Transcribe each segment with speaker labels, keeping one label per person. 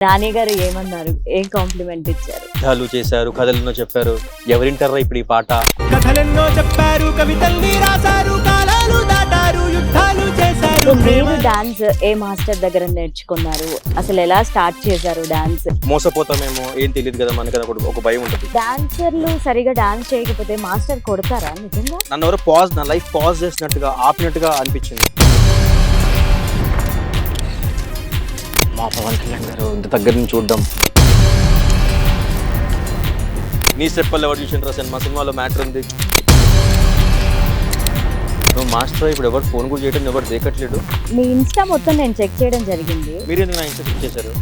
Speaker 1: రాణి గారు ఏమన్నారు? ఏం కాంప్లిమెంట్ ఇచ్చారు?
Speaker 2: కథలు చేశారు, కథలెన్నో చెప్పారు. ఎవరింటారా ఇప్పుడు ఈ పాట?
Speaker 3: కథలెన్నో చెప్పారు, కవితల్ని రాశారు, కాలాలు దాటారు, యుద్ధాలు చేశారు.
Speaker 1: సో మీరు డాన్స్ ఏ మాస్టర్ దగ్గర నేర్చుకున్నారు? అసలు ఎలా స్టార్ట్ చేశారు డాన్స్?
Speaker 2: మోసపోతామేమో, ఏం తెలియదు కదా మనకి, ఒక భయం ఉంటుంది.
Speaker 1: డాన్సర్లు సరిగా డాన్స్ చేయకపోతే మాస్టర్ కొడతారా నిజంగా?
Speaker 2: నన్ను ఎవరో నా లైఫ్ పాజ్ చేసినట్టుగా, ఆపినట్టుగా అనిపించింది. మా పవన్ కళ్యాణ్ గారు ఇంత దగ్గర నుంచి చూడడం. నీ స్టెప్పుల్లో ఎవరు చూసిండ్రా సినిమాలో మ్యాటర్ ఉంది. నువ్వు మాస్టర్ ఇప్పుడు ఎవరు ఫోన్ కూడా చేయడం ఎవరు దేకట్లేడు.
Speaker 1: మీ ఇన్స్టా మొత్తం నేను చెక్ చేయడం జరిగింది.
Speaker 2: మీరు ఎందుకు నా ఇన్స్టా చెక్ చేశారు?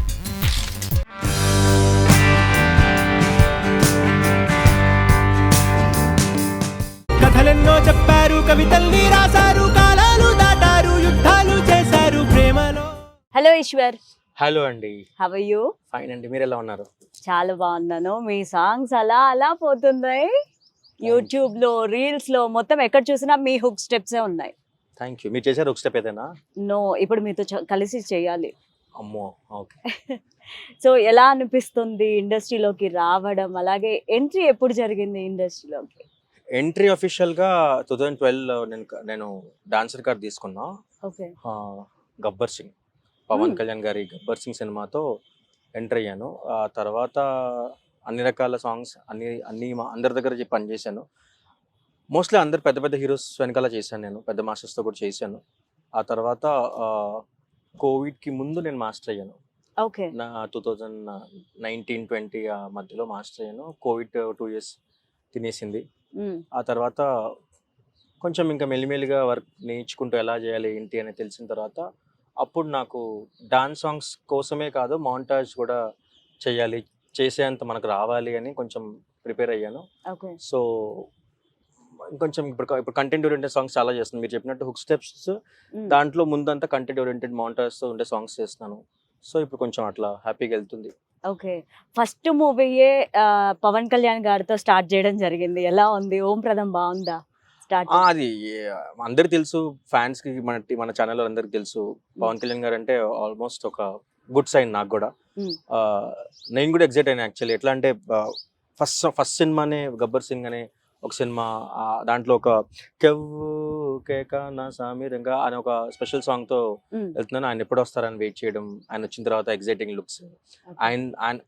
Speaker 3: కథలెన్నో చెప్పారు, కవితల్ని రాశారు, కాలాలు దాటారు, యుద్ధాలు చేశారు ప్రేమలో.
Speaker 1: హలో ఈశ్వర్.
Speaker 2: హలో అండి.
Speaker 1: How are you?
Speaker 2: ఫైన్ అండి, మీరు ఎలా ఉన్నారు?
Speaker 1: చాలా బాగున్నాను. మీ సాంగ్స్ అలా పోతున్నాయి యూట్యూబ్ లో, రీల్స్ లో, మొత్తం ఎక్కడ చూసినా మీ హుక్ స్టెప్స్ ఉన్నాయి.
Speaker 2: Thank you. మీరు చేశారు ఒక స్టెప్ ఏదైనా?
Speaker 1: నో, ఇప్పుడు మీతో కలిసి చేయాలి.
Speaker 2: అమ్మో, ఓకే.
Speaker 1: సో ఎలా అనిపిస్తుంది ఇండస్ట్రీలోకి రావడం? అలాగే ఎంట్రీ ఎప్పుడు జరిగింది ఇండస్ట్రీలోకి?
Speaker 2: ఎంట్రీ అఫీషియల్గా 2012 నేను డాన్సర్ కార్డ్ తీసుకున్నా.
Speaker 1: ఓకే.
Speaker 2: గబ్బర్ సింగ్, పవన్ కళ్యాణ్ గారి గబ్బర్ సింగ్ సినిమాతో ఎంటర్ అయ్యాను. ఆ తర్వాత అన్ని రకాల సాంగ్స్ అన్ని అందరి దగ్గర పనిచేశాను. మోస్ట్లీ అందరు పెద్ద పెద్ద హీరోస్ వెనకాల చేశాను, నేను పెద్ద మాస్టర్స్తో కూడా చేశాను. ఆ తర్వాత కోవిడ్కి ముందు నేను మాస్టర్ అయ్యాను.
Speaker 1: ఓకే.
Speaker 2: నా 2019-20 ఆ మధ్యలో మాస్టర్ అయ్యాను. కోవిడ్ 2 years తినేసింది. ఆ తర్వాత కొంచెం ఇంకా మెల్లిమెల్లిగా వర్క్ నేర్చుకుంటూ ఎలా చేయాలి ఏంటి అని తెలిసిన తర్వాత అప్పుడు నాకు డాన్స్ సాంగ్స్ కోసమే కాదు, మాంటాజ్ కూడా చేసేంత మనకు రావాలి అని కొంచెం ప్రిపేర్ అయ్యాను.
Speaker 1: ఓకే.
Speaker 2: సో ఇంకొంచెం ఇప్పుడు కంటెంట్ ఓరియంటెడ్ సాంగ్స్ చాలా చేస్తున్నాను. మీరు చెప్పినట్టు హుక్ స్టెప్స్ దాంట్లో ముందంతా కంటెంట్ ఓరియంటెడ్ మాంటాజ్తో ఉండే సాంగ్స్ చేస్తున్నాను. సో ఇప్పుడు కొంచెం అట్లా హ్యాపీగా వెళ్తుంది.
Speaker 1: ఓకే. ఫస్ట్ మూవీయే పవన్ కళ్యాణ్ గారితో స్టార్ట్ చేయడం జరిగింది. ఎలా ఉంది? ఓం ప్రదం బాగుందా?
Speaker 2: అది అందరికి తెలుసు, ఫ్యాన్స్ కి, మన ఛానల్ అందరికి తెలుసు. పవన్ కళ్యాణ్ గారు అంటే ఆల్మోస్ట్ ఒక గుడ్ సైన్ నాకు కూడా. నేను కూడా ఎగ్జైట్ అయినా యాక్చువల్లీ. ఎట్లా అంటే ఫస్ట్ సినిమానే గబ్బర్ సింగ్ అనే ఒక సినిమా, దాంట్లో ఒక కేక సామీరంగా అనే ఒక స్పెషల్ సాంగ్ తో వెళ్తున్నాను. ఆయన ఎప్పుడు వస్తారని వెయిట్ చేయడం, ఆయన వచ్చిన తర్వాత ఎగ్జైటింగ్ లుక్స్. ఆయన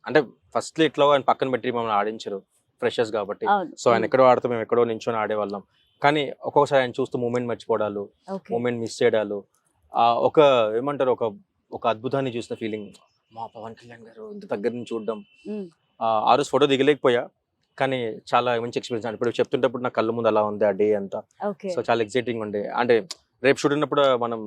Speaker 2: అంటే ఫస్ట్ ఇట్లా ఆయన పక్కన పెట్టి మమ్మల్ని ఆడించరు, ఫ్రెషర్స్ కాబట్టి. సో ఆయన ఎక్కడో ఆడుతూ మేము ఎక్కడో నించొని ఆడేవాళ్ళం. కానీ ఒక్కొక్కసారి ఆయన చూస్తూ మూమెంట్ మర్చిపోవడాలు, మూమెంట్ మిస్ చేయడాలు, ఏమంటారు ఒక అద్భుతాన్ని చూసిన ఫీలింగ్. మా పవన్ కళ్యాణ్ గారు ఇంత దగ్గర నుంచి చూడడం. ఆ రోజు ఫోటో దిగలేకపోయా, కానీ చాలా మంచి ఎక్స్పీరియన్స్. ఇప్పుడు చెప్తుంటప్పుడు నా కళ్ళ ముందు అలా ఉంది ఆ డే అంతా. సో చాలా ఎక్సైటింగ్ ఉండే. అంటే రేపు షూట్ ఉన్నప్పుడు మనం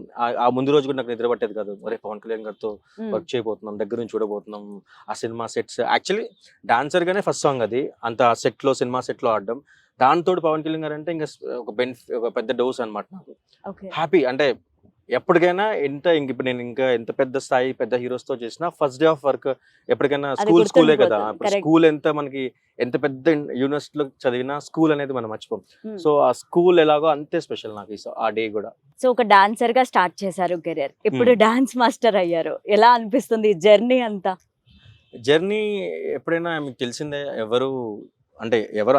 Speaker 2: ఆ ముందు రోజు కూడా నాకు నిద్ర పట్టేది కాదు. అరే పవన్ కళ్యాణ్ గారితో వర్క్ చేయబోతున్నాం, దగ్గర నుంచి చూడబోతున్నాం. ఆ సినిమా సెట్స్, యాక్చువల్లీ డాన్సర్ గానే ఫస్ట్ సాంగ్ అది, అంత సినిమా సెట్ లో ఆడడం. దాంతో పవన్ కళ్యాణ్ గారు అంటే ఇంకా ఒక పెద్ద డోస్ అనమాట నాకు. హ్యాపీ అంటే ఎప్పటికైనా ఇప్పుడు నేను ఇంకా ఎంత పెద్ద స్థాయి పెద్ద హీరోస్ తో చేసినా ఫస్ట్ డే ఆఫ్ వర్క్ ఎప్పటికైనా స్కూలే కదా. స్కూల్ ఎంత పెద్ద యూనివర్సిటీలో చదివినా స్కూల్ అనేది మనం మర్చిపోం. సో ఆ స్కూల్ ఎలాగో అంతే స్పెషల్ నాకు ఆ డే కూడా.
Speaker 1: సో ఒక డాన్సర్ గా స్టార్ట్ చేశారు కెరీర్, ఇప్పుడు డాన్స్ మాస్టర్ అయ్యారు. ఎలా అనిపిస్తుంది జర్నీ అంతా?
Speaker 2: జర్నీ ఎప్పుడైనా మీకు తెలిసిందే, ఎవరు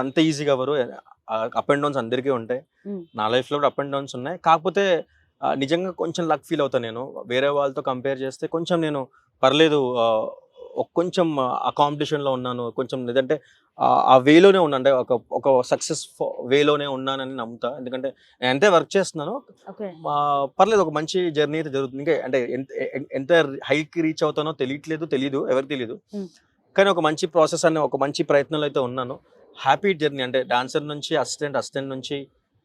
Speaker 2: అంత ఈజీగా ఎవరు, అప్ అండ్ డౌన్స్ అందరికీ ఉంటాయి. నా లైఫ్ లో కూడా అప్ అండ్ డౌన్స్ ఉన్నాయి. కాకపోతే నిజంగా కొంచెం లక్ ఫీల్ అవుతాను నేను. వేరే వాళ్ళతో కంపేర్ చేస్తే కొంచెం నేను పర్లేదు, కొంచెం ఆ కాంపిటీషన్లో ఉన్నాను, కొంచెం లేదంటే ఆ వేలోనే ఉన్నాను, అంటే ఒక సక్సెస్ వేలోనే ఉన్నానని నమ్ముతా. ఎందుకంటే నేను ఎంతే వర్క్ చేస్తున్నాను, పర్లేదు, ఒక మంచి జర్నీ అయితే జరుగుతుంది. ఇంకా అంటే ఎంత హైకి రీచ్ అవుతానో తెలీదు, ఎవరికి తెలీదు. కానీ ఒక మంచి ప్రాసెస్ అని, ఒక మంచి ప్రయత్నంలో అయితే ఉన్నాను. Happy journey. అంటే డాన్సర్ నుంచి అసిస్టెంట్ నుంచి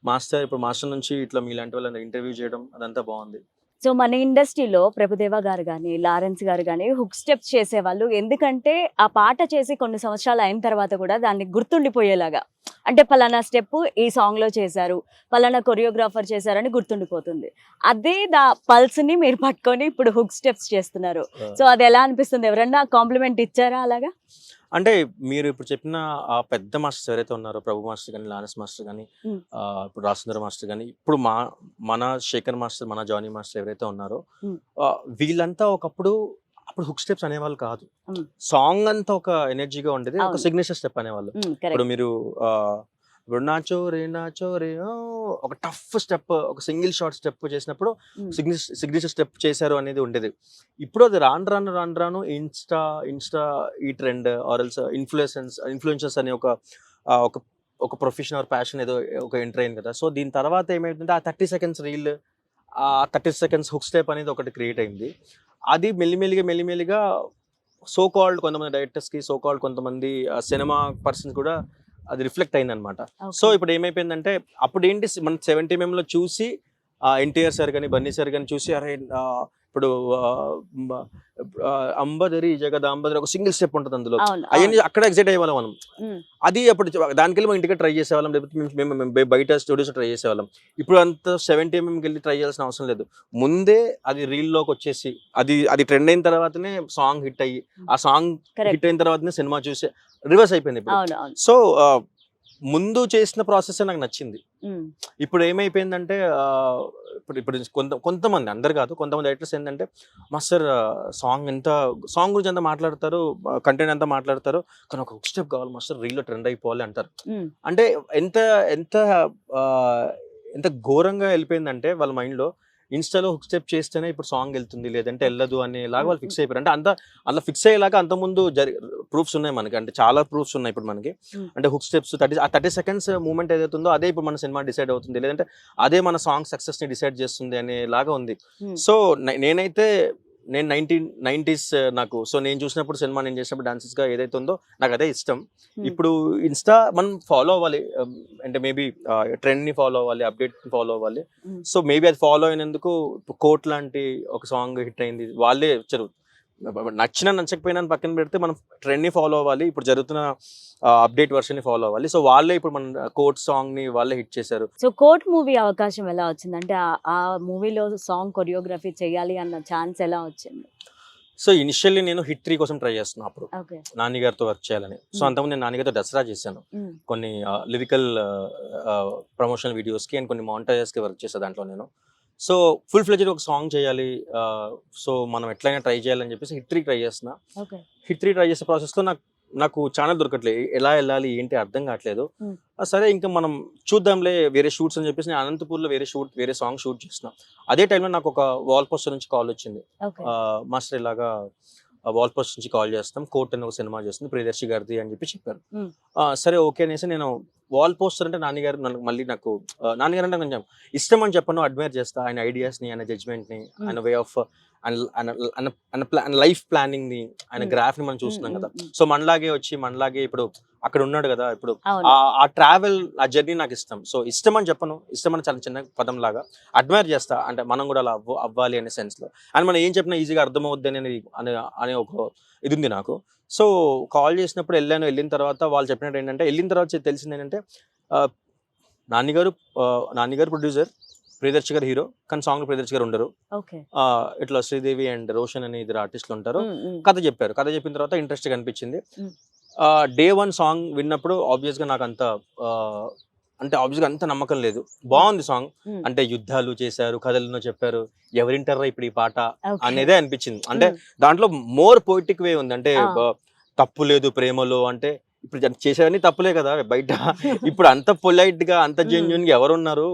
Speaker 2: మాస్టర్, ఇప్పుడు మాస్టర్ నుంచి ఇట్లా మీలాంటి వాళ్ళని ఇంటర్వ్యూ చేయడం, అదంతా బాగుంది.
Speaker 1: సో మన ఇండస్ట్రీలో ప్రభుదేవ గారు కానీ, లారెన్స్ గారు కానీ హుక్ స్టెప్స్ చేసేవాళ్ళు. ఎందుకంటే ఆ పాట చేసి కొన్ని సంవత్సరాలు అయిన తర్వాత కూడా దాన్ని గుర్తుండిపోయేలాగా, అంటే పలానా స్టెప్ ఈ సాంగ్ లో చేశారు, పలానా కొరియోగ్రాఫర్ చేశారని గుర్తుండిపోతుంది. అదే పల్స్ ని మీరు పట్టుకొని ఇప్పుడు హుక్ స్టెప్స్ చేస్తున్నారు. సో అది ఎలా అనిపిస్తుంది? ఎవరన్నా కాంప్లిమెంట్ ఇచ్చారా అలాగా?
Speaker 2: అంటే మీరు ఇప్పుడు చెప్పిన ఆ పెద్ద మాస్టర్స్ ఎవరైతే ఉన్నారో, ప్రభు మాస్టర్ కానీ, లారెన్స్ మాస్టర్ కానీ, ఇప్పుడు రాజేంద్ర మాస్టర్ కానీ, ఇప్పుడు మన శేఖర్ మాస్టర్, మన జానీ మాస్టర్ ఎవరైతే ఉన్నారో, వీళ్ళంతా ఒకప్పుడు అప్పుడు హుక్ స్టెప్స్ అనేవాళ్ళు కాదు,
Speaker 1: Mm.
Speaker 2: సాంగ్ అంతా ఒక ఎనర్జీగా ఉండేది, ఒక
Speaker 1: అవును.
Speaker 2: సిగ్నేచర్ స్టెప్ అనేవాళ్ళు. ఇప్పుడు
Speaker 1: కరెక్ట్.
Speaker 2: మీరు ఇప్పుడు నాచో రే ఒక టఫ్ స్టెప్, ఒక సింగిల్ షార్ట్ స్టెప్ చేసినప్పుడు సిగ్నేచర్ స్టెప్ చేశారు అనేది ఉండేది. ఇప్పుడు అది రాను ఇన్స్టా ఈ ట్రెండ్ ఆర్ఎల్స్ ఇన్ఫ్లుయెన్సర్స్ అనే ఒక ఒక ప్రొఫెషన్ ఆర్ ప్యాషన్ ఏదో ఒక ఎంటర్ అయింది కదా. సో దీని తర్వాత ఏమైందంటే ఆ 30 సెకండ్స్ రీల్, ఆ 30 సెకండ్స్ హుక్ స్టెప్ అనేది ఒకటి క్రియేట్ అయింది. అది మెల్లిమెల్లిగా సో కాల్డ్ కొంతమంది డైరెక్టర్స్కి, సో కాల్డ్ కొంతమంది సినిమా పర్సన్స్ కూడా అది రిఫ్లెక్ట్ అయింది అనమాట. సో ఇప్పుడు ఏమైపోయిందంటే అప్పుడు ఏంటి, మన 70mm చూసి ఎన్టీఆర్ సార్ కానీ బన్నీ సార్ కానీ చూసి అరే ఇప్పుడు అంబదరి జగదాంబదరి ఒక సింగిల్ స్టెప్ ఉంటుంది అందులో, అవన్నీ అక్కడ ఎగ్జైట్ అయ్యేవాళ్ళం మనం. అది అప్పుడు దానికి వెళ్ళి ఇంటికి ట్రై చేసేవాళ్ళం, లేకపోతే మేము బయట స్టూడియోస్ ట్రై చేసేవాళ్ళం. ఇప్పుడు అంత 70mm వెళ్ళి ట్రై చేయాల్సిన అవసరం లేదు, ముందే అది రీల్లోకి వచ్చేసి అది ట్రెండ్ అయిన తర్వాతనే సాంగ్ హిట్ అయ్యి, ఆ సాంగ్ హిట్ అయిన తర్వాతనే సినిమా చూసి రివర్స్ అయిపోయింది ఇప్పుడు. సో ముందు చేసిన ప్రాసెస్ నాకు నచ్చింది. ఇప్పుడు ఏమైపోయిందంటే కొంతమంది, అందరు కాదు, కొంతమంది డైరెక్టర్స్ ఏంటంటే మాస్టర్ సాంగ్ గురించి అంతా మాట్లాడతారు, కంటెంట్ అంతా మాట్లాడతారు, కానీ ఒక హుక్ స్టెప్ కావాలి మాస్టర్, రీల్లో ట్రెండ్ అయిపోవాలి అంటారు. అంటే ఎంత ఎంత ఎంత ఘోరంగా వెళ్ళిపోయిందంటే వాళ్ళ మైండ్లో ఇన్స్టాలో హుక్ స్టెప్ చేస్తేనే ఇప్పుడు సాంగ్ వెళ్తుంది, లేదంటే వెళ్ళదు అనేలాగా వాళ్ళు ఫిక్స్ అయిపోయారు. అంటే అలా ఫిక్స్ అయ్యేలాగా అంతకుముందు ప్రూఫ్స్ ఉన్నాయి మనకి, అంటే చాలా ప్రూఫ్స్ ఉన్నాయి ఇప్పుడు మనకి. అంటే హుక్ స్టెప్స్ 30 సెకండ్స్ మూమెంట్ ఏదైతే ఉందో అదే ఇప్పుడు మన సినిమా డిసైడ్ అవుతుంది, లేదంటే అదే మన సాంగ్ సక్సెస్ ని డిసైడ్ చేస్తుంది అనేలాగా ఉంది. సో నేను 1990s నాకు, సో నేను చూసినప్పుడు సినిమా, నేను చేసినప్పుడు డాన్సెస్ గా ఏదైతే ఉందో నాకు అదే ఇష్టం. ఇప్పుడు ఇన్స్టా మనం ఫాలో అవ్వాలి, అంటే మేబీ ట్రెండ్ ని ఫాలో అవ్వాలి, అప్డేట్ ని ఫాలో అవ్వాలి. సో మేబీ అది ఫాలో అయినందుకు కోట్ లాంటి ఒక సాంగ్ హిట్ అయింది, వాళ్ళే వచ్చారు. నచ్చకపోయినా పక్కన పెడితే మనం ట్రెండ్ ని ఫాలో అవ్వాలి, ఇప్పుడు జరుగుతున్న అప్డేట్ వర్షన్ ని ఫాలో అవ్వాలి. సో వాళ్ళే ఇప్పుడు మన కోట్ సాంగ్ ని వాళ్ళే హిట్ చేశారు.
Speaker 1: సో కోట్ మూవీ అవకాశం ఎలా వచ్చింది, అంటే ఆ మూవీలో సాంగ్ కొరియోగ్రఫీ చేయాలి అన్న ఛాన్స్ ఎలా వచ్చింది?
Speaker 2: సో ఇనిషియల్లీ నేను హిట్ 3 కోసం ట్రై చేస్తున్నా, అప్పుడు నాని గారితో వర్క్ చేయాలని. సో అంతకుముందు నేను నాని గారితో దసరా చేశాను, కొన్ని లిరికల్ ప్రమోషనల్ వీడియోస్ కి అండ్ కొన్ని మాంటేజెస్ కి వర్క్ చేశాను దాంట్లో నేను. సో ఫుల్ ఫ్లెడ్జ్డ్ ఒక సాంగ్ చేయాలి, సో మనం ఎట్లయినా ట్రై చేయాలని చెప్పేసి హిట్ 3 ట్రై చేస్తున్నా. హిట్ 3 ట్రై చేసే ప్రాసెస్లో నాకు ఛానల్ దొరకట్లేదు, ఎలా వెళ్ళాలి ఏంటి అర్థం కావట్లేదు. సరే ఇంకా మనం చూద్దాంలే వేరే షూట్స్ అని చెప్పేసి నేను అనంతపూర్లో వేరే సాంగ్ షూట్ చేస్తున్నా. అదే టైంలో నాకు ఒక వాల్ పోస్టర్ నుంచి కాల్ వచ్చింది, మాస్టర్ ఇలాగా వాల్ పోస్టర్ నుంచి కాల్ చేస్తాం, కోర్ట్ అని ఒక సినిమా చేస్తుంది ప్రియదర్శి గారిది అని చెప్పారు. సరే ఓకే అనేసి నేను వాల్ పోస్టర్ అంటే నాన్నగారు నాన్నగారు అంటే కొంచెం ఇష్టం అని చెప్పను, అడ్మైర్ చేస్తా ఆయన ఐడియాస్ ని, ఆయన జడ్జ్మెంట్ ని, ఆయన వే ఆఫ్ లైఫ్ ప్లానింగ్ ని, ఆయన గ్రాఫ్ ని మనం చూస్తున్నాం కదా. సో మనలాగే ఇప్పుడు అక్కడ ఉన్నాడు కదా, ఇప్పుడు ఆ ట్రావెల్, ఆ జర్నీ నాకు ఇష్టం. సో ఇష్టం అని చెప్పను, ఇష్టం అని చాలా చిన్న పదం లాగా అడ్మైర్ చేస్తా, అంటే మనం కూడా అలా అవ్వాలి అనే సెన్స్ లో, అండ్ మనం ఏం చెప్పినా ఈజీగా అర్థమవుద్ది అనే ఒక ఇది ఉంది నాకు. సో కాల్ చేసినప్పుడు వెళ్ళిన తర్వాత వాళ్ళు చెప్పినట్టు ఏంటంటే, వెళ్ళిన తర్వాత తెలిసింది ఏంటంటే నాన్నగారు ప్రొడ్యూసర్, ప్రియదర్శి గారు హీరో, కానీ సాంగ్ ప్రియదర్శి గారు ఉండరు. ఇట్లా శ్రీదేవి అండ్ రోషన్ అనే ఇద్దరు ఆర్టిస్టులు ఉంటారు. కథ చెప్పిన తర్వాత ఇంట్రెస్ట్ అనిపించింది. డే 1 సాంగ్ విన్నప్పుడు ఆబ్వియస్ గా నాకు అంత నమ్మకం లేదు. బాగుంది సాంగ్, అంటే యుద్ధాలు చేశారు, కథలను చెప్పారు, ఎవరింటారా ఇప్పుడు ఈ పాట అనేదే అనిపించింది. అంటే దాంట్లో మోర్ పోయిటిక్ వే ఉంది, అంటే తప్పు లేదు ప్రేమలో, అంటే ఇప్పుడు చేసేవన్నీ తప్పులే కదా బయట. ఇప్పుడు అంత పొలైట్ గా, అంత జెన్యున్ గా ఎవరున్నారు?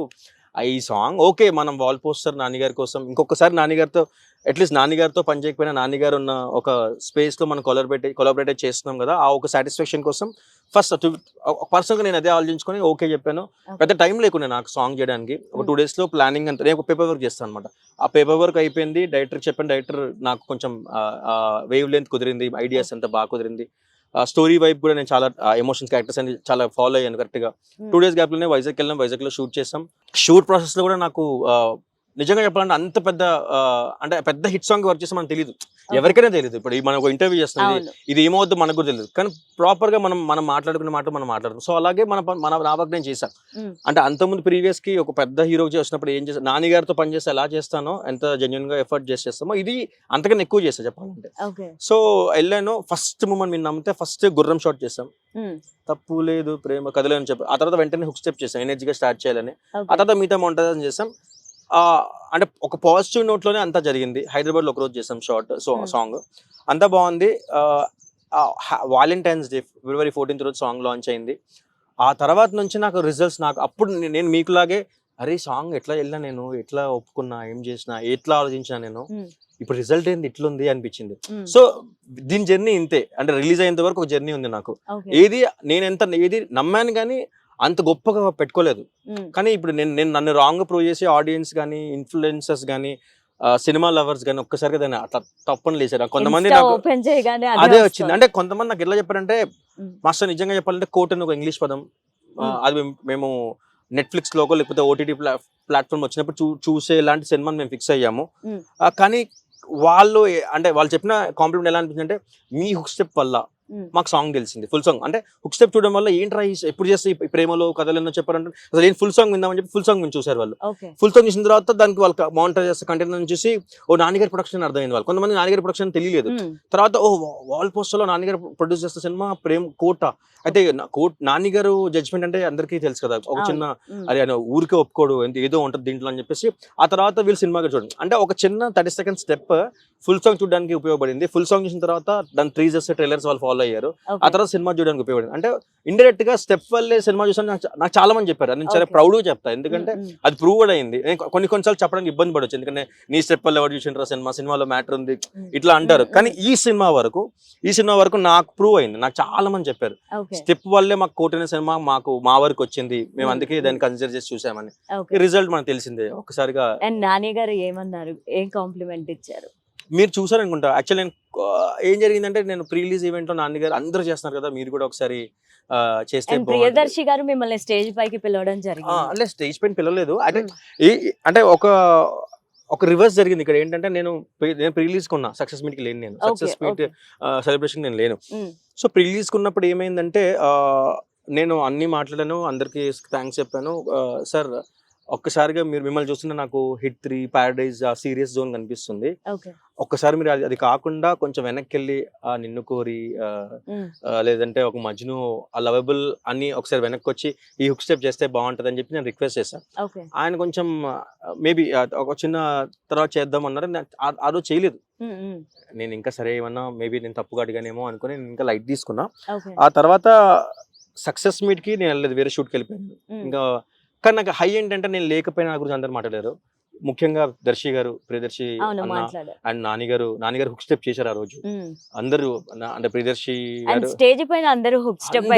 Speaker 2: ఈ సాంగ్ ఓకే, మనం వాల్ పోస్టర్ నాన్నగారి కోసం ఇంకొకసారి నాన్నగారితో పని చేయకపోయినా నాన్నగారు ఉన్న ఒక స్పేస్ లో మనం కొలాబరేట్ చేస్తున్నాం కదా, ఆ ఒక సాటిస్ఫాక్షన్ కోసం ఫస్ట్ పర్సనల్ గా నేను అదే ఆలోచించుకొని ఓకే చెప్పాను. పెద్ద టైం లేకుండా నాకు సాంగ్ చేయడానికి, ఒక 2 days లో ప్లానింగ్ అంతా, నేను ఒక పేపర్ వర్క్ చేస్తాను అనమాట. ఆ పేపర్ వర్క్ అయిపోయింది, డైరెక్టర్ చెప్పాను, డైరెక్టర్ నాకు కొంచెం వేవ్ లెంత్ కుదిరింది, ఐడియాస్ అంతా బాగా కుదిరింది. స్టోరీ వైపు కూడా నేను చాలా ఎమోషన్స్, క్యారెక్టర్స్ అని చాలా ఫాలో అయ్యాను కరెక్ట్ గా. 2 days గ్యాప్ లోనే వైజాగ్ లో షూట్ చేసాం. షూట్ ప్రాసెస్ లో కూడా నాకు నిజంగా చెప్పాలంటే అంత పెద్ద హిట్ సాంగ్ వర్క్ చేస్తే మనకు తెలియదు, ఎవరికైనా తెలియదు. ఇప్పుడు మనం ఒక ఇంటర్వ్యూ చేస్తుంది, ఇది ఏమవుద్దో మనకు కూడా తెలియదు, కానీ ప్రాపర్ గా మనం మాట్లాడుకునే మాట మనం మాట్లాడతాం. సో అలాగే నా వర్క్ నేను చేశాను. అంటే అంతకుముందు ప్రీవియస్ కి ఒక పెద్ద హీరో చేసినప్పుడు ఏం చేస్తాను, నాన్నగారితో పనిచేస్తే ఎలా చేస్తానో, ఎంత జెన్యున్ గా ఎఫర్ట్ చేస్తామో, ఇది అంతకన్నా ఎక్కువ చేస్తా చెప్పాలంటే. సో వెళ్ళాను, ఫస్ట్ మూమెంట్ మీరు నమ్మితే ఫస్ట్ గుర్రం షాట్ చేస్తాం, తప్పు లేదు ప్రేమ కథలేని చెప్పి, ఆ తర్వాత వెంటనే హుక్ స్టెప్ చేసాం ఎనర్జీగా స్టార్ట్ చేయాలని, ఆ తర్వాత మిగతా మౌంటేజ్ చేసాం. అంటే ఒక పాజిటివ్ నోట్ లోనే అంతా జరిగింది. హైదరాబాద్ లో ఒక రోజు చేసాం సాంగ్, అంతా బాగుంది. వాలంటైన్స్ డే February 14th రోజు సాంగ్ లాంచ్ అయింది. ఆ తర్వాత నుంచి నాకు రిజల్ట్స్, నాకు అప్పుడు నేను మీకులాగే అరే సాంగ్ ఎట్లా వెళ్ళినా, నేను ఎట్లా ఒప్పుకున్నా, ఏం చేసినా, ఎట్లా ఆలోచించినా, నేను ఇప్పుడు రిజల్ట్ ఏంది ఇట్లుంది అనిపించింది. సో దీని జర్నీ ఇంతే, అంటే రిలీజ్ అయ్యేంత వరకు ఒక జర్నీ ఉంది నాకు. ఏది ఏది నమ్మాను కానీ అంత గొప్పగా పెట్టుకోలేదు. కానీ ఇప్పుడు నేను నన్ను రాంగ్ ప్రూవ్ చేసి ఆడియన్స్ కానీ, ఇన్ఫ్లుయెన్సర్స్ కానీ, సినిమా లవర్స్ కానీ ఒక్కసారిగా దాన్ని అట్లా తప్పని లేచారు. కొంతమంది నాకు అదే వచ్చింది. అంటే కొంతమంది నాకు ఎట్లా చెప్పారంటే, మాస్టర్ నిజంగా చెప్పాలంటే కోట్ అని ఒక ఇంగ్లీష్ పదం, అది మేము నెట్ఫ్లిక్స్ లోకో లేకపోతే ఓటీటీ ప్లాట్ఫామ్ వచ్చినప్పుడు చూసే ఇలాంటి సినిమాని మేము ఫిక్స్ అయ్యాము. కానీ వాళ్ళు చెప్పిన కాంప్లిమెంట్ ఎలా అనిపించింది అంటే, మీ హుక్ స్టెప్ వల్ల మాకు సాంగ్ తెలిసింది, ఫుల్ సాంగ్. అంటే హుక్ స్టెప్ చూడడం వల్ల ఏంట్రా ఎప్పుడు చేస్తే ప్రేమలో కథలు ఎన్నో చెప్పారంటే, అసలు ఏం ఫుల్ సాంగ్ విందామని చెప్పి ఫుల్ సాంగ్ మేము చూసారు వాళ్ళు. ఫుల్ సాంగ్ చూసిన తర్వాత దానికి వాళ్ళు మానిటర్ చేస్తే కంటెంట్ చూసి ఓ నాన్నగారి ప్రొడక్షన్ అర్థమైంది వాళ్ళు. కొంతమంది నాన్నగారి ప్రొడక్షన్ తెలియలేదు. తర్వాత ఓ వాల్ పోస్టర్ లో నాన్నగారు ప్రొడ్యూస్ చేస్తే సినిమా ప్రేమ కోట. అయితే నాన్నగారు జడ్జ్మెంట్ అంటే అందరికీ తెలుసు కదా, ఒక చిన్న అరే ఊరికే ఒప్పుకోడు, ఏదో ఉంటుంది దీంట్లో అని చెప్పేసి ఆ తర్వాత వీళ్ళు సినిమాగా చూడండి. అంటే ఒక చిన్న 30 సెకండ్ స్టెప్ ఫుల్ సాంగ్ చూడడానికి ఉపయోగపడింది. ఫుల్ సాంగ్ చూసిన తర్వాత దాని టీజర్స్, ట్రైలర్స్ వాళ్ళు ఫాలో అయ్యారు. ఆ తర్వాత సినిమా చూడడానికి ఉపయోగపడింది. అంటే ఇండైరెక్ట్ గా స్టెప్ వల్లే సినిమా చూసాను నాకు చాలా మంది చెప్పారు. నేను చాలా ప్రౌడ్ గా చెప్తా, ఎందుకంటే అది ప్రూవ్ కూడా అయింది. కొన్నిసార్లు చెప్పడానికి ఇబ్బంది పడవచ్చు, ఎందుకంటే నీ స్టెప్ వల్ల ఎవరు చూసింటారా సినిమాలో మ్యాటర్ ఉంది ఇట్లా అంటారు. కానీ ఈ సినిమా వరకు నాకు ప్రూవ్ అయింది. నాకు చాలా మంది చెప్పారు స్టెప్ వల్లే మాకు కోటైన సినిమా మా వరకు వచ్చింది, మేము అందుకే దాన్ని కన్సిడర్ చేసి చూసామని. రిజల్ట్ మనకు తెలిసిందే ఒక్కసారిగా.
Speaker 1: నాని గారు ఏమన్నారు, ఏం కాంప్లిమెంట్ ఇచ్చారు?
Speaker 2: మీరు చూసారనుకుంటా. యాక్చువల్లీ ఏం జరిగిందంటే, నేను ప్రీ రిలీజ్ ఈవెంట్ లో నాన్నగారు అందరూ చేస్తున్నారు కదా, మీరు కూడా ఒకసారి చేస్తే.
Speaker 1: ప్రియదర్శి గారు మిమ్మల్ని స్టేజ్ పైకి పిలవడం జరిగింది.
Speaker 2: అంటే స్టేజ్ పైన పిలవలేదు, అంటే ఒక రివర్స్ జరిగింది ఇక్కడ. ఏంటంటే నేను ప్రీ రిలీజ్ కున్నా, సక్సెస్ మీట్ కి లేను, నేను సక్సెస్ మీట్ సెలబ్రేషన్ నేను లేను. సో ప్రీ రిలీజ్ కున్నప్పుడు ఏమైందంటే, నేను అన్ని మాట్లాడాను, అందరికి థ్యాంక్స్ చెప్పాను. సార్ ఒక్కసారిగా మిమ్మల్ని చూస్తుంటే నాకు హిట్ 3, ప్యారడైజ్, సీరియస్ జోన్ కనిపిస్తుంది. ఒక్కసారి మీరు అది కాకుండా కొంచెం వెనక్కి వెళ్ళి నిన్ను కోరి, లేదంటే ఒక మజ్ను, లవబుల్ అని ఒకసారి వెనక్కి వచ్చి ఈ హుక్ స్టెప్ చేస్తే బాగుంటది అని చెప్పి నేను రిక్వెస్ట్ చేశాను. ఆయన కొంచెం మేబీ ఒక చిన్న తర్వాత చేద్దాం అన్నారు. ఆ రోజు చేయలేదు. నేను ఇంకా సరే ఏమన్నా మేబీ నేను తప్పుగా అడిగానేమో అనుకుని నేను ఇంకా లైట్ తీసుకున్నా. ఆ తర్వాత సక్సెస్ మీట్ కి నేను వెళ్ళలేదు, వేరే షూట్కి వెళ్ళిపోయాను. ఇంకా కానీ నాకు హై ఏంటంటే, నేను లేకపోయినా నా గురించి అందరు మాట్లాడారు. ముఖ్యంగా దర్శి గారు, ప్రియదర్శి అండ్ నాన్నగారు హుక్ స్టెప్ చేశారు ఆ రోజు. అందరూ అంటే ప్రియదర్శి గారు
Speaker 1: స్టేజ్ పైన అందరూ హుక్ స్టెప్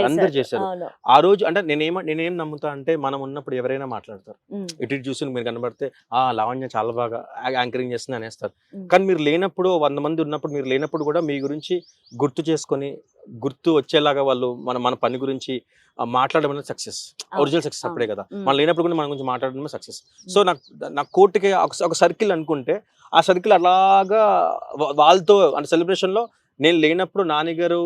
Speaker 2: అందరు చేశారు ఆ రోజు. అంటే నేనేం నమ్ముతా అంటే, మనం ఉన్నప్పుడు ఎవరైనా మాట్లాడతారు. ఇటు చూసి మీరు కనబడితే లావణ్య చాలా బాగా యాంకరింగ్ చేస్తుంది అనేస్తారు. కానీ మీరు లేనప్పుడు, 100 మంది ఉన్నప్పుడు మీరు లేనప్పుడు కూడా మీ గురించి గుర్తు వచ్చేలాగా వాళ్ళు మన పని గురించి మాట్లాడడం అనేది సక్సెస్, ఒరిజినల్ సక్సెస్ అప్పుడే కదా. మనం లేనప్పుడు కూడా మన గురించి మాట్లాడడమే సక్సెస్. సో నాకు కోర్టుకి ఒక సర్కిల్ అనుకుంటే, ఆ సర్కిల్ అలాగా వాళ్ళతో అంటే సెలబ్రేషన్ లో నేను లేనప్పుడు నాన్నగారు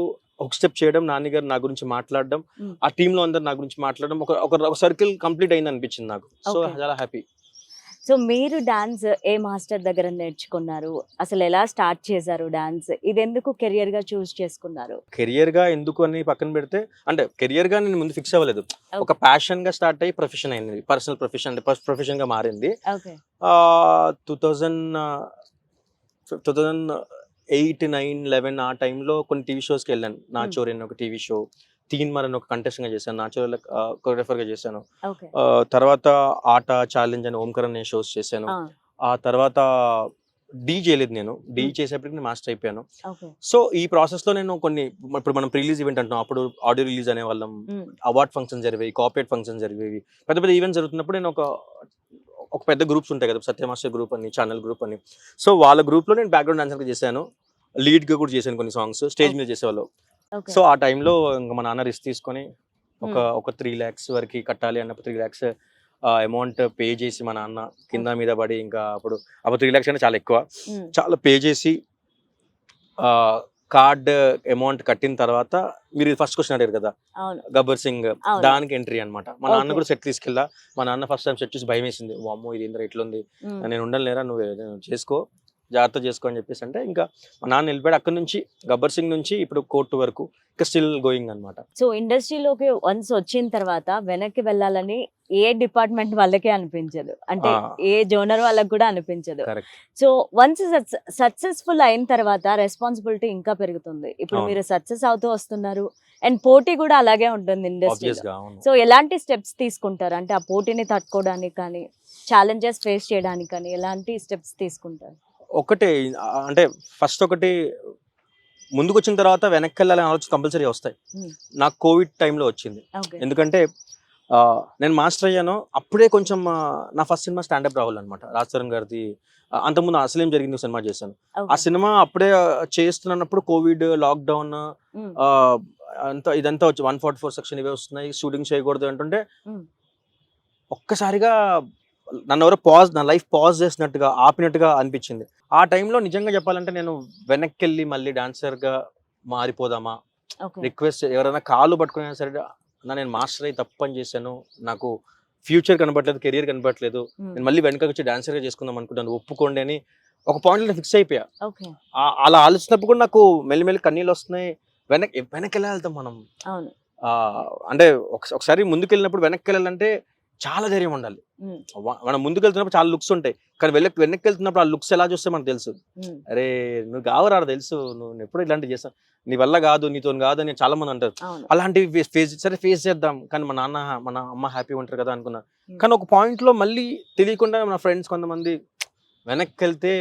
Speaker 2: ఒక స్టెప్ చేయడం, నాన్నగారు నా గురించి మాట్లాడడం, ఆ టీమ్ లో అందరు నా గురించి మాట్లాడడం, ఒక సర్కిల్ కంప్లీట్ అయింది అనిపించింది నాకు. సో చాలా హ్యాపీ.
Speaker 1: సో మీరు డాన్స్ ఏ మాస్టర్ దగ్గర నేర్చుకున్నారు, అసలు ఎలా స్టార్ట్ చేశారు డాన్స్, ఇది ఎందుకు కెరియర్ గా చూస్ చేసుకున్నారు?
Speaker 2: కెరియర్ గా ఎందుకు అని పక్కన పెడితే, అంటే కెరియర్ గా నేను ముందు ఫిక్స్ అవ్వలేదు. ఒక ప్యాషన్ గా స్టార్ట్ అయ్యి ప్రొఫెషన్ అయింది, పర్సనల్ ప్రొఫెషన్ గా మారింది. 2008, 9, 11 ఆ టైంలో కొన్ని టీవీ షోస్కి వెళ్ళాను. నా చోరీ అని ఒక టీవీ షో, తీన్మర్ అని ఒక కంటెస్టెంట్ గా చేశాను, నా చోరీ కొరియోగ్రాఫర్ గా చేశాను. తర్వాత ఆట ఛాలెంజ్ అని ఓంకర్ అనే షోస్ చేశాను. ఆ తర్వాత డీ చేయలేదు, నేను డీ చేసేప్పటికి నేను మాస్టర్ అయిపోయాను. సో ఈ ప్రాసెస్ లో నేను ఇప్పుడు మనం రిలీజ్ ఈవెంట్ అంటున్నాం, అప్పుడు ఆడియో రిలీజ్ అనే వాళ్ళం, అవార్డ్ ఫంక్షన్ జరిగేవి, కార్పొరేట్ ఫంక్షన్ జరిగేవి, పెద్ద ఈవెంట్స్ జరుగుతున్నప్పుడు నేను ఒక పెద్ద గ్రూప్స్ ఉంటాయి కదా, సత్య మాస్టర్ గ్రూప్ అని, ఛానల్ గ్రూప్ అని. సో వాళ్ళ గ్రూప్ లో నేను బ్యాక్గ్రౌండ్ డాన్సర్ గా చేశాను, లీడ్ గా కూడా చేశాను, కొన్ని సాంగ్స్ స్టేజ్ మీద చేసేవాళ్ళు. సో ఆ టైంలో ఇంకా మా నాన్న రిస్క్ తీసుకొని ఒక 3 lakhs వరకు కట్టాలి అన్నప్పుడు 3 lakhs అమౌంట్ పే చేసి మా నాన్న కింద మీద పడి, ఇంకా అప్పుడు 3 lakhs అంటే చాలా ఎక్కువ, చాలా పే చేసి కార్డ్ అమౌంట్ కట్టిన తర్వాత, మీరు ఫస్ట్ క్వశ్చన్ అడిగారు కదా గబ్బర్ సింగ్, దానికి ఎంట్రీ అనమాట. మా నాన్న కూడా సెట్ తీసుకెళ్ళా. మా నాన్న ఫస్ట్ టైం సెట్ చూసి భయం వేసింది, అమ్మో ఇది ఏంద్రా ఇట్లుంది, నేను ఉండలేరా, నువ్వు చేసుకో జాగ్రత్త చేసుకో అని చెప్పేసి అంటే ఇంకా మా నాన్న వెళ్ళిపోయాడు. అక్కడ నుంచి గబ్బర్ సింగ్ నుంచి ఇప్పుడు కోర్టు వరకు ఇంకా స్టిల్ గోయింగ్ అనమాట.
Speaker 1: సో ఇండస్ట్రీలోకి వన్స్ వచ్చిన తర్వాత వెనక్కి వెళ్ళాలని ఏ డిపార్ట్మెంట్ వాళ్ళకే అనిపించదు, అంటే ఏ జోనర్ వాళ్ళకి కూడా అనిపించదు. సో వన్స్ సక్సెస్ఫుల్ అయిన తర్వాత రెస్పాన్సిబిలిటీ ఇంకా పెరుగుతుంది. ఇప్పుడు మీరు సక్సెస్ అవుతూ వస్తున్నారు అండ్ పోటీ కూడా అలాగే ఉంటుంది ఇండస్ట్రీలో. సో ఎలాంటి స్టెప్స్ తీసుకుంటారు, అంటే ఆ పోటీని తట్టుకోవడానికి కానీ ఛాలెంజెస్ ఫేస్ చేయడానికి కానీ ఎలాంటి స్టెప్స్ తీసుకుంటారు?
Speaker 2: ఒకటే అంటే ఫస్ట్ ఒకటి ముందుకు వచ్చిన తర్వాత వెనక్కి వెళ్ళాలని ఆలోచన కంపల్సరీ వస్తాయి. నాకు కోవిడ్ టైంలో వచ్చింది. ఎందుకంటే నేను మాస్టర్ అయ్యాను అప్పుడే. కొంచెం నా ఫస్ట్ సినిమా స్టాండప్ రాహుల్ అనమాట, రాజతరం గారిది. అంతకుముందు అసలేం జరిగింది సినిమా చేశాను. ఆ సినిమా అప్పుడే చేస్తున్నప్పుడు కోవిడ్, లాక్డౌన్ అంతా ఇదంతా వచ్చి 144 సెక్షన్ ఇవే వస్తున్నాయి, షూటింగ్ చేయకూడదు అంటుంటే ఒక్కసారిగా నన్ను ఎవరో నా లైఫ్ పాజ్ చేసినట్టుగా ఆపినట్టుగా అనిపించింది. ఆ టైంలో నిజంగా చెప్పాలంటే నేను వెనక్కి వెళ్ళి మళ్ళీ డాన్సర్గా మారిపోదామా, రిక్వెస్ట్ ఎవరైనా కాళ్ళు పట్టుకునే సరే నేను మాస్టర్ అయ్యి తప్పు పని చేశాను, నాకు ఫ్యూచర్ కనబడలేదు, కెరియర్ కనబడట్లేదు, నేను మళ్ళీ వెనక వచ్చి డాన్సర్గా చేసుకుందాం అనుకుంటాను, ఒప్పుకోండి అని ఒక పాయింట్లో నేను ఫిక్స్ అయిపోయా. అలా ఆలోచించినప్పుడు కూడా నాకు మెల్లిమెల్లి కన్నీళ్ళు వస్తున్నాయి. వెనక్కి వెళ్తాం మనం. అంటే ఒకసారి ముందుకు వెళ్ళినప్పుడు వెనక్కి వెళ్ళాలంటే చాలా ధైర్యం ఉండాలి. మనం ముందుకు వెళ్తున్నప్పుడు చాలా లుక్స్ ఉంటాయి, కానీ వెనక్కి వెళ్తున్నప్పుడు ఆ లుక్స్ ఎలా చూస్తే మనకు తెలుసు, అరే నువ్వు కావరా తెలుసు, నువ్వు ఎప్పుడు ఇలాంటివి చేస్తావు, నీ వల్ల కాదు, నీతో కాదు అని చాలా మంది అంటారు. అలాంటివి ఫేస్ చేద్దాం, కానీ మా నాన్న మన అమ్మ హ్యాపీ ఉంటారు కదా అనుకున్నా. కానీ ఒక పాయింట్ లో మళ్ళీ తెలియకుండా మన ఫ్రెండ్స్ కొంతమంది వెనక్కి వెళ్తే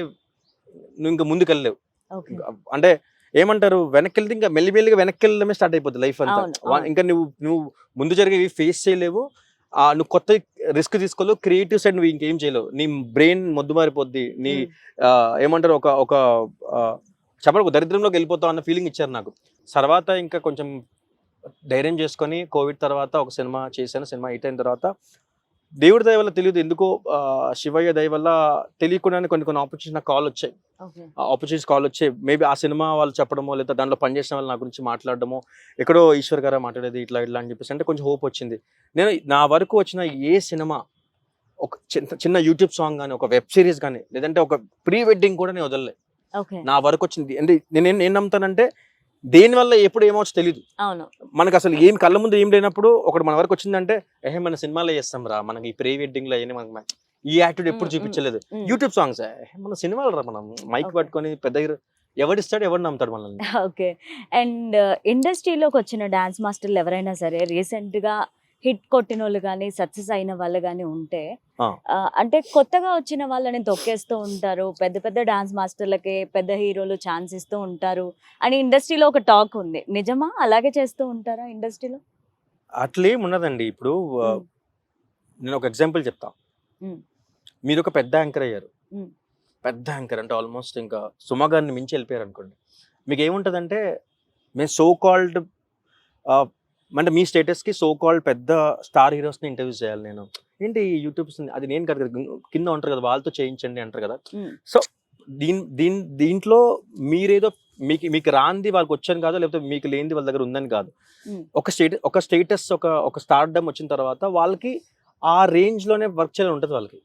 Speaker 2: నువ్వు ఇంకా ముందుకు వెళ్ళలేవు, అంటే ఏమంటారు వెనక్కి వెళ్తే ఇంకా మెల్లిమెల్లిగా వెనక్కి వెళ్ళడమే స్టార్ట్ అయిపోతుంది లైఫ్ అంతా. ఇంకా నువ్వు ముందు జరిగేవి ఫేస్ చేయలేవు, నువ్వు కొత్త రిస్క్ తీసుకోలేవు, క్రియేటివ్ సైడ్ నువ్వు ఇంకేం చేయలేవు, నీ బ్రెయిన్ మొద్దు మారిపోద్ది, నీ ఏమంటారు ఒక చెప్పడం దరిద్రంలోకి వెళ్ళిపోతావు అన్న ఫీలింగ్ ఇచ్చారు నాకు. తర్వాత ఇంకా కొంచెం ధైర్యం చేసుకొని కోవిడ్ తర్వాత ఒక సినిమా చేశాను. సినిమా హిట్ అయిన తర్వాత దేవుడి దయ వల్ల తెలియదు ఎందుకో, శివయ్య దయ వల్ల తెలియకుండానే కొన్ని ఆపర్చునిటీస్ నాకు కాల్ వచ్చాయి. మేబీ ఆ సినిమా వాళ్ళు చెప్పడమో లేదా దాంట్లో పనిచేసిన వాళ్ళు నా గురించి మాట్లాడడమో, ఎక్కడో ఈశ్వర్ గారు మాట్లాడేది ఇట్లా అని చెప్పేసి అంటే కొంచెం హోప్ వచ్చింది. నేను నా వరకు వచ్చిన ఏ సినిమా, ఒక చిన్న యూట్యూబ్ సాంగ్ కానీ, ఒక వెబ్ సిరీస్ కానీ, లేదంటే ఒక ప్రీ వెడ్డింగ్ కూడా నేను వదలలే. నా వరకు వచ్చింది అంటే నేను నమ్ముతానంటే దేని వల్ల ఎప్పుడు ఏమవచ్చు తెలియదు. మనకు అసలు ఏం కళ్ళ ముందు ఏం లేనప్పుడు ఒకటి మన వరకు వచ్చిందంటే మన సినిమాలో చేస్తాం రా, మనకి ఈ ప్రీ వెడ్డింగ్ లో మనకి ఈ యాటిట్యూడ్ ఎప్పుడు చూపించలేదు. యూట్యూబ్ సాంగ్స్ మన సినిమాలు రా, మనం మైక్ పట్టుకొని పెద్ద ఎవడిస్తాడు ఎవరు నమ్ముతాడు మనల్ని.
Speaker 1: ఓకే. అండ్ ఇండస్ట్రీలోకి వచ్చిన డాన్స్ మాస్టర్లు ఎవరైనా సరే రీసెంట్ గా హిట్ కొట్టిన వాళ్ళు కానీ సక్సెస్ అయిన వాళ్ళు కానీ ఉంటే అంటే కొత్తగా వచ్చిన వాళ్ళని తొక్కేస్తూ ఉంటారు, పెద్ద పెద్ద డాన్స్ మాస్టర్లకి పెద్ద హీరోలు ఛాన్స్ ఇస్తూ ఉంటారు అని ఇండస్ట్రీలో ఒక టాక్ ఉంది. నిజమా? అలాగే చేస్తూ ఉంటారా ఇండస్ట్రీలో?
Speaker 2: అట్లేం ఉన్నదండి. ఇప్పుడు నేను ఒక ఎగ్జాంపుల్ చెప్తా. మీరు ఒక పెద్ద యాంకర్ అయ్యారు, పెద్ద యాంకర్ అంటే ఆల్మోస్ట్ ఇంకా సుమ గారిని మించి వెళ్ళిపోయారు అనుకోండి, మీకు ఏముంటుందంటే మేము సో కాల్డ్ అంటే మీ స్టేటస్కి సో కాల్డ్ పెద్ద స్టార్ హీరోస్ని ఇంటర్వ్యూ చేయాలి. నేను ఏంటి యూట్యూబ్స్ అది నేను కదా, కింద ఉంటారు కదా వాళ్ళతో చేయించండి అంటారు కదా. సో దీంట్లో మీరేదో మీకు రాంది వాళ్ళకి వచ్చని కాదు, లేకపోతే మీకు లేనిది వాళ్ళ దగ్గర ఉందని కాదు. ఒక స్టేటస్ ఒక స్టార్డమ్ వచ్చిన తర్వాత వాళ్ళకి ఆ రేంజ్ లోనే వర్క్ చేయాలని ఉంటుంది వాళ్ళకి.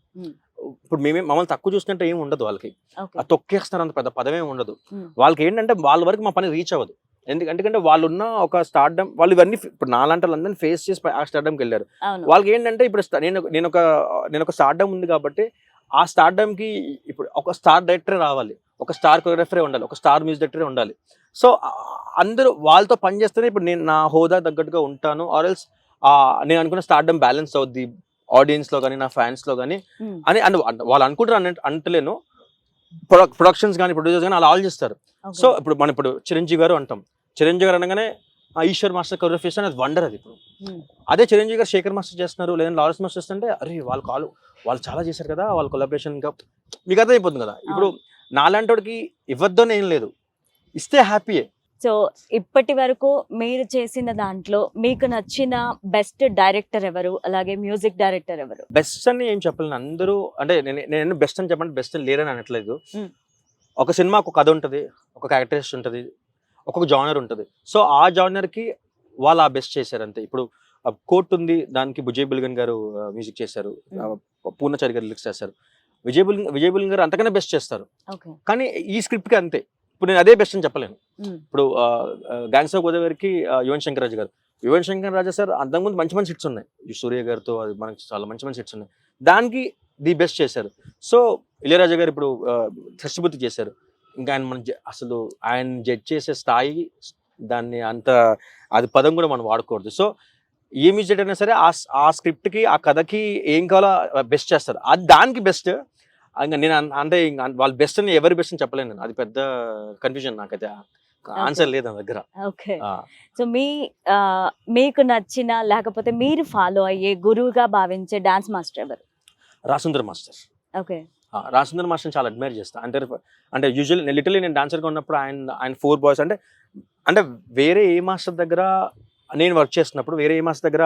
Speaker 2: ఇప్పుడు మమ్మల్ని తక్కువ చూసినట్టు ఏమి ఉండదు వాళ్ళకి, తొక్కేస్తారు అంత పెద్ద పదమే ఉండదు వాళ్ళకి. ఏంటంటే వాళ్ళ వరకు మా పని రీచ్ అవ్వదు. ఎందుకంటే వాళ్ళు ఉన్న ఒక స్టార్డమ్, వాళ్ళు ఇవన్నీ ఇప్పుడు నాలాంటి వాళ్ళందరినీ ఫేస్ చేసి ఆ స్టార్డమ్కి వెళ్ళారు. వాళ్ళకి ఏంటంటే ఇప్పుడు నేను ఒక స్టార్డమ్ ఉంది కాబట్టి ఆ స్టార్డమ్ కి ఇప్పుడు ఒక స్టార్ డైరెక్టరే రావాలి, ఒక స్టార్ కొరియోగ్రాఫరే ఉండాలి, ఒక స్టార్ మ్యూజిక్ డైరెక్టరే ఉండాలి. సో అందరూ వాళ్ళతో పని చేస్తేనే ఇప్పుడు నేను నా హోదా తగ్గట్టుగా ఉంటాను, ఆర్ ఎల్స్ నేను అనుకున్న స్టార్డమ్ బ్యాలెన్స్ అవుద్ది ఆడియన్స్ లో కానీ నా ఫ్యాన్స్ లో కానీ అని వాళ్ళు అనుకుంటారు అంటలేను. ప్రొడక్షన్స్ కానీ ప్రొడ్యూసర్స్ కానీ అలా ఆలోచిస్తారు. సో ఇప్పుడు చిరంజీవి గారు అంటాం, చిరంజీవి గారు అనగానే ఈశ్వర్ మాస్టర్ కొరియోగ్రఫీ చేస్తే అది వండర్. అది ఇప్పుడు అదే చిరంజీవి గారు శేఖర్ మాస్టర్ చేస్తున్నారు లేదా లారెన్స్ మాస్టర్ చేస్తుంటే అరే వాళ్ళు చాలా చేశారు కదా, వాళ్ళ కొలాబరేషన్ ఇంకా మీకు అర్థమైపోతుంది కదా. ఇప్పుడు నాలాంటి వాడికి ఇవ్వద్దని ఏం లేదు, ఇస్తే హ్యాపీయే.
Speaker 1: సో ఇప్పటి వరకు మీరు చేసిన దాంట్లో మీకు నచ్చిన బెస్ట్ డైరెక్టర్ ఎవరు, అలాగే మ్యూజిక్ డైరెక్టర్ ఎవరు?
Speaker 2: బెస్ట్ అని ఏం చెప్పలేను, అందరూ అంటే నేను బెస్ట్ అని చెప్పండి, బెస్ట్ అని లేరని అనట్లేదు. ఒక సినిమాకు ఒక కథ ఉంటుంది, ఒక క్యారెక్టరిస్ట్ ఉంటుంది, ఒక్కొక్క జానర్ ఉంటుంది. సో ఆ జానర్కి వాళ్ళు ఆ బెస్ట్ చేశారు అంతే. ఇప్పుడు కోర్ట్ ఉంది, దానికి బుజయ్ బిల్గన్ గారు మ్యూజిక్ చేశారు, పూర్ణచారి గారు లిరిక్స్ చేశారు. విజయ్ బుల్లింగ్ గారు అంతకన్నా బెస్ట్ చేస్తారు,
Speaker 1: ఓకే.
Speaker 2: కానీ ఈ స్క్రిప్ట్ కి అంతే. ఇప్పుడు నేను అదే బెస్ట్ అని చెప్పలేను. ఇప్పుడు గ్యాంగ్స్ ఆఫ్ గోదావరికి యువన్ శంకర్ రాజు గారు, యువన్ శంకర్ రాజా సార్ అంతకుముందు మంచి మంచి హిట్స్ ఉన్నాయి, ఈ సూర్య గారితో అది మనకి చాలా మంచి మంచి హిట్స్ ఉన్నాయి, దానికి ది బెస్ట్ చేశారు. సో ఇళయరాజా గారు ఇప్పుడు షష్టిపూర్తి చేశారు, ఇంకా ఆయన మన అసలు ఆయన జడ్జ్ చేసే స్థాయి, దాన్ని అంత అది పదం కూడా మనం వాడకూడదు. సో ఏ మ్యూజిక్ అయినా సరే ఆ స్క్రిప్ట్కి ఆ కథకి ఏం కావాలో బెస్ట్ చేస్తారు, అది దానికి బెస్ట్. ఇంకా నేను అంటే వాళ్ళు బెస్ట్ అని ఎవరి బెస్ట్ అని చెప్పలేను నేను, అది పెద్ద కన్ఫ్యూజన్, నాకైతే ఆన్సర్ లేదు నా దగ్గర.
Speaker 1: ఓకే. సో మీకు నచ్చిన లేకపోతే మీరు ఫాలో అయ్యే గురువుగా భావించే డాన్స్ మాస్టర్ ఎవరు?
Speaker 2: రాసుందర్ మాస్టర్.
Speaker 1: ఓకే.
Speaker 2: రాసుందర్ మాస్టర్ చాలా అడ్మైర్ చేస్తాను. అంటే యూజువల్ లిటరలీ నేను డాన్సర్గా ఉన్నప్పుడు ఆయన 4 బాయ్స్ అంటే వేరే ఏ మాస్టర్ దగ్గర నేను వర్క్ చేస్తున్నప్పుడు, వేరే ఏ మాస్టర్ దగ్గర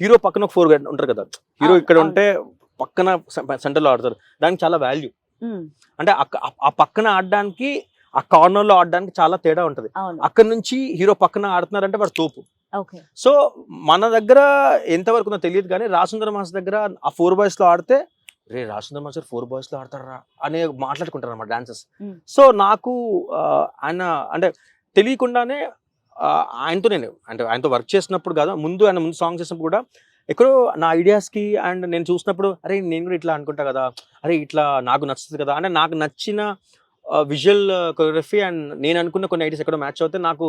Speaker 2: హీరో పక్కన ఒక 4 ఉంటారు కదా, హీరో ఇక్కడ ఉంటే పక్కన సెంటర్లో ఆడతారు, దానికి చాలా వాల్యూ. అంటే ఆ పక్కన ఆడడానికి, ఆ కార్నర్ లో ఆడడానికి చాలా తేడా ఉంటది. అక్కడ నుంచి హీరో పక్కన ఆడుతున్నారంటే వాడు తోపు. సో మన దగ్గర ఎంతవరకు నాకు తెలియదు, కానీ రాసుందర్ మాస్టర్ దగ్గర ఆ 4 బాయ్స్ లో ఆడితే, రే రాసుందర్ మాస్టర్ 4 బాయ్స్ లో ఆడతారా అని మాట్లాడుకుంటారు అన్నమాట డాన్సర్స్. సో నాకు ఆయన అంటే తెలియకుండానే ఆయనతో వర్క్ చేసినప్పుడు కాదు, ముందు సాంగ్ చేసినప్పుడు కూడా ఎక్కడో నా ఐడియాస్కి అండ్ నేను చూసినప్పుడు, అరే నేను కూడా ఇట్లా అనుకుంటా కదా, అరే ఇట్లా నాకు నచ్చుతుంది కదా, అంటే నాకు నచ్చిన విజువల్ కొరియోగ్రఫీ అండ్ నేను అనుకున్న కొన్ని ఐడియాస్ ఎక్కడో మ్యాచ్ అవుతే నాకు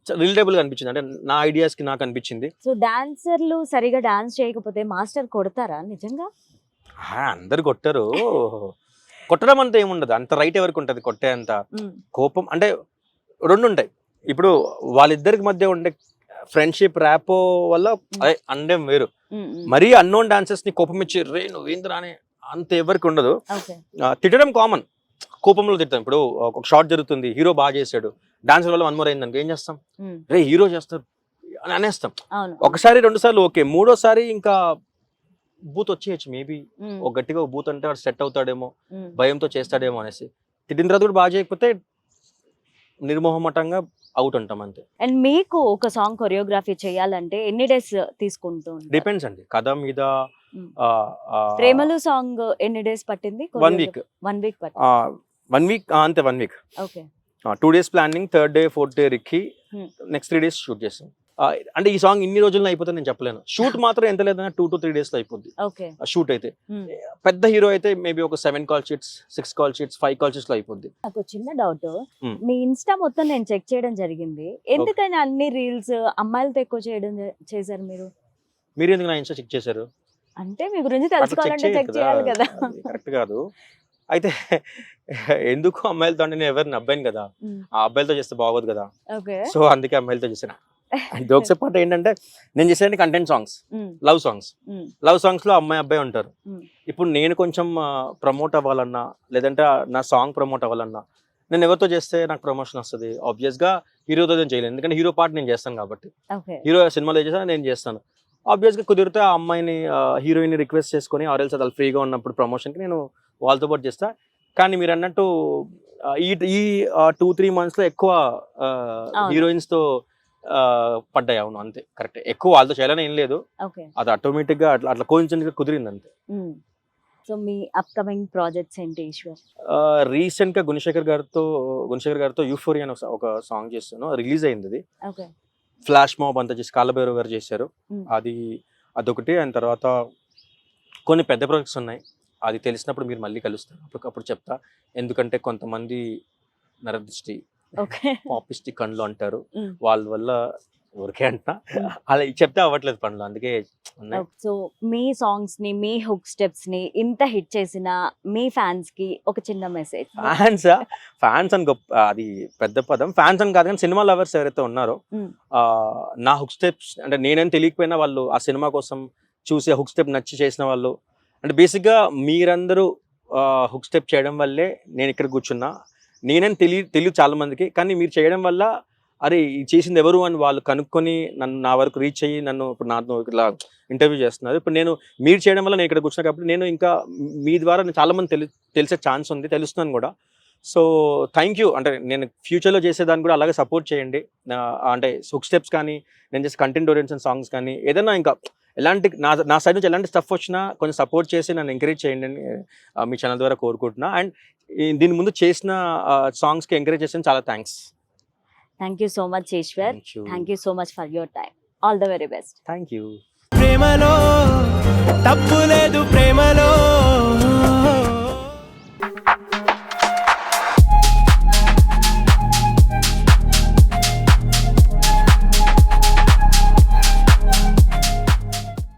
Speaker 2: రిలేటబుల్ గా అనిపించింది, అంటే నా ఐడియాస్ కి నాకు అనిపించింది.
Speaker 1: సో డాన్సర్లు సరిగా డాన్స్ చేయకపోతే మాస్టర్ కొడతారా నిజంగా?
Speaker 2: అందరు కొట్టరు, కొట్టడం అంతా ఏముండదు, అంత రైట్ ఎవరికి ఉంటది కొట్టే అంత కోపం. అంటే 2 ఉంటాయి, ఇప్పుడు వాళ్ళిద్దరికి మధ్య ఉండే ఫ్రెండ్షిప్ ర్యాపో వల్ల అంటే వేరు, మరీ అన్నోన్ డాన్సర్స్ ని కోపం ఇచ్చి రే నువ్వేంద్రా అని అంత ఎవరికి ఉండదు. తిట్టడం కామన్, కోపంలో తిడతాం. ఇప్పుడు ఒక షాట్ జరుగుతుంది, హీరో బాగా చేశాడు, డాన్సర్ వల్ల 1 మోర్ అయింది ఏం చేస్తాం, రే హీరో చేస్తారు అని అనేస్తాం. ఒకసారి 2 సార్లు ఓకే, 3వసారి ఇంకా బూత్ వచ్చేయచ్చు, మేబీ ఒక గట్టిగా బూత్ అంటే వాడు సెట్ అవుతాడేమో, భయంతో చేస్తాడేమో అనేసి. తిట్టిన తర్వాత కూడా బాగా చేయకపోతే నిర్మోహమటంగా అవుట్ అంటాం అంతే.
Speaker 1: అండ్ మీకు ఒక సాంగ్ కొరియోగ్రఫీ చేయాలంటే ఎన్ని డేస్ తీసుకుంటూ?
Speaker 2: డిపెండ్స్ అండి కథ మీద.
Speaker 1: ప్రేమలు సాంగ్ ఎన్ని డేస్ పట్టింది?
Speaker 2: 1 వీక్.
Speaker 1: 1 వీక్ పట్టింది.
Speaker 2: 1 వీక్ అంతే. 1 week.
Speaker 1: Okay.
Speaker 2: 2 days planning, 3rd day 4th day recce, next 3 days shoot చేస్తాం. అంటే ఈ సాంగ్ ఇన్ని రోజుల్లో అయిపోతుంది నేను చెప్పలేను, షూట్ మాత్రం ఎంత లేదన్నా 2 to 3 డేస్ లో అయిపోద్ది షూట్ అయితే. పెద్ద హీరో అయితే మేబీ ఒక 7 call sheets, 6 call sheets, 5 call sheets లో అయిపోద్ది.
Speaker 1: నాకు చిన్న డౌట్, మీ ఇన్స్టా మొత్తం నేను చెక్ చేయడం జరిగింది, ఎందుకని అన్ని రీల్స్ అమ్మాయిలతో ఎక్కువ చేశారు మీరు?
Speaker 2: మీరు ఎందుకు నా ఇన్స్టా చెక్ చేశారు?
Speaker 1: అంటే మీ గురించి తెలుసుకోవాలంటే చెక్ చేయాలి కదా.
Speaker 2: కరెక్ట్ కాదు. అయితే ఎందుకు అమ్మాయిలతో అంటే నేను ఎవరిని అబ్బాయిని కదా, ఆ అబ్బాయిలతో చేస్తే బాగోదు కదా, సో అందుకే అమ్మాయిలతో చేసాను. జోక్స్ పాట ఏంటంటే నేను చేసేది కంటెంట్ సాంగ్స్, లవ్ సాంగ్స్ లో అమ్మాయి అబ్బాయి ఉంటారు. ఇప్పుడు నేను కొంచెం ప్రమోట్ అవ్వాలన్నా, లేదంటే నా సాంగ్ ప్రమోట్ అవ్వాలన్నా, నేను ఎవరితో చేస్తే నాకు ప్రమోషన్ వస్తుంది? ఆబ్వియస్ గా హీరోతో నేను చేయలేను, ఎందుకంటే హీరో పార్ట్ నేను చేస్తాను కాబట్టి. హీరో సినిమాలో చేసా నేను చేస్తాను. ఆబ్వియస్ గా కుదిరితే ఆ అమ్మాయిని హీరోయిన్ రిక్వెస్ట్ చేసుకుని, ఆర్ఎల్స్ అది ఫ్రీగా ఉన్నప్పుడు ప్రమోషన్ కి నేను వాళ్ళతో పాటు చేస్తా. కానీ మీరు అన్నట్టు ఈ 2-3 months లో ఎక్కువ హీరోయిన్స్ తో పడ్డాయి. అవును అంతే, కరెక్ట్. ఎక్కువ వాళ్ళతో చేయాలని ఏం లేదు, అది ఆటోమేటిక్ గా అట్లా కోఇన్సిడెంట్ గా కుదిరింది అంతే.
Speaker 1: సో మీ అప్కమింగ్ ప్రాజెక్ట్స్ ఏంటి ఈశ్వర్?
Speaker 2: రీసెంట్ గా గుణశేఖర్ గారితో యూఫోరియా అని ఒక సాంగ్ చేస్తాను, రిలీజ్ అయింది. అది ఫ్లాష్ మాబ్ అంతా చేసి కాలభైరవ్ గారు చేశారు, అదొకటి. అండ్ తర్వాత కొన్ని పెద్ద ప్రాజెక్ట్స్ ఉన్నాయి, అది తెలిసినప్పుడు మీరు మళ్ళీ కలుస్తారు, అప్పుడు చెప్తా. ఎందుకంటే కొంతమంది నరదృష్టి, పాపిస్టి కళ్ళు అంటారు, వాళ్ళ వల్ల ఊరికే అంట అలా చెప్తే అవ్వట్లేదు పనులు, అందుకే.
Speaker 1: సో మీ సాంగ్స్ ని, మీ హుక్ స్టెప్స్ ని ఇంత హిట్ చేసిన మీ ఫ్యాన్స్ కి ఒక చిన్న మెసేజ్.
Speaker 2: ఫ్యాన్స్ అని అది పెద్ద పదం, ఫ్యాన్స్ అని కాదు కానీ సినిమా లవర్స్ ఎవరైతే ఉన్నారో, నా హుక్ స్టెప్స్ అంటే నేనేం తెలియకపోయినా వాళ్ళు ఆ సినిమా కోసం చూసి హుక్ స్టెప్ నచ్చి చేసిన వాళ్ళు, అంటే బేసిక్గా మీరందరూ హుక్ స్టెప్ చేయడం వల్లే నేను ఇక్కడ కూర్చున్నా. నేనేం తెలియదు చాలా మందికి, కానీ మీరు చేయడం వల్ల అరే చేసింది ఎవరు అని వాళ్ళు కనుక్కొని నన్ను నా వరకు రీచ్ అయ్యి నన్ను ఇప్పుడు నాతో ఇట్లా ఇంటర్వ్యూ చేస్తున్నారు. ఇప్పుడు మీరు చేయడం వల్ల నేను ఇక్కడ కూర్చున్నా కాబట్టి నేను ఇంకా మీ ద్వారా చాలా మంది తెలిసే ఛాన్స్ ఉంది, తెలుస్తున్నాను కూడా. So thank you. అంటే నేను ఫ్యూచర్లో చేసేదాన్ని కూడా అలాగే సపోర్ట్ చేయండి. అంటే హుక్ స్టెప్స్ కానీ, నేను చేసే కంటెంట్ ఓరియంటెడ్ సాంగ్స్ కానీ, ఏదైనా ఇంకా ఎలాంటి నా సైడ్ నుంచి ఎలాంటి స్టఫ్ వచ్చినా కొంచెం సపోర్ట్ చేసి నన్ను ఎంకరేజ్ చేయండి అని మీ ఛానల్ ద్వారా కోరుకుంటున్నా. అండ్ దీని ముందు చేసిన సాంగ్స్కి ఎంకరేజ్ చేసిన చాలా thanks.
Speaker 1: Thank you so much Eshwar. Thank you so much for your time. All the very best.
Speaker 2: Thank you.
Speaker 3: ప్రేమలో తప్పు లేదు, ప్రేమలో